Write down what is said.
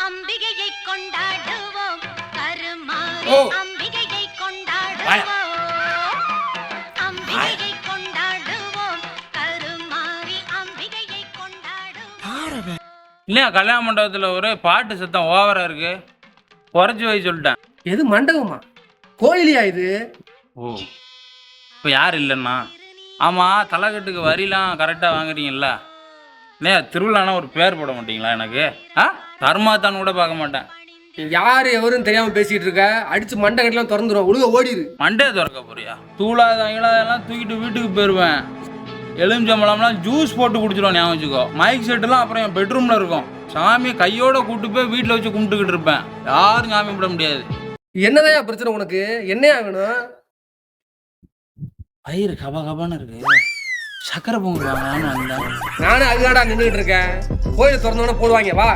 அம்பிகையை கொண்டாடுவோம் கருமாரி ஓ. அம்பிகையை கொண்டாடுவோம் அம்பிகையை கொண்டாடுவோம் கருமாரி அம்பிகையை கொண்டாடுவோம். இல்லையா கல்யாண மண்டபத்தில் ஒரு பாட்டு சத்தம் ஓவராக இருக்கு, குறைச்சி வை சொல்லிட்டேன். எது மண்டபமா கோயிலியா இது? ஓ, இப்போ யார் இல்லைண்ணா? ஆமாம், தலைக்கட்டுக்கு வரிலாம் கரெக்டாக வாங்குறீங்கல்ல? இல்லையா திருவிழானா ஒரு பேர் போட மாட்டீங்களா எனக்கு? தர்மாத்தான்னு கூட பார்க்க மாட்டேன். யாரு எவருன்னு தெரியாம பேசிட்டு இருக்க, அடிச்சு மண்டை கட்டெல்லாம் திறந்துரும், ஒழுங்க ஓடிடு. மண்டே திறக்க போறியா? தூளாதெல்லாம் தூக்கிட்டு வீட்டுக்கு போயிடுவேன். எலுமிச்சம்பழம்லாம் ஜூஸ் போட்டு குடிச்சிடும், ஞாபகம் வச்சுக்கோ. மைக் செட்டுலாம் அப்புறம் என் பெட்ரூமில் இருக்கும். சாமி கையோட கூட்டு போய் வீட்டில் வச்சு கும்பிட்டுக்கிட்டு இருப்பேன். யாரும் சாமி விட முடியாது. என்னதான் பிரச்சனை உனக்கு? என்னையா வேணும்? வயிறு கபான்னு இருக்கு, சக்கரை பொங்கல் வாங்கலாம்னு வந்தேன். நானும் அதுதான்டா நின்றுட்டு இருக்கேன். கோயிலை திறந்தோன்னே போடுவாங்க வா.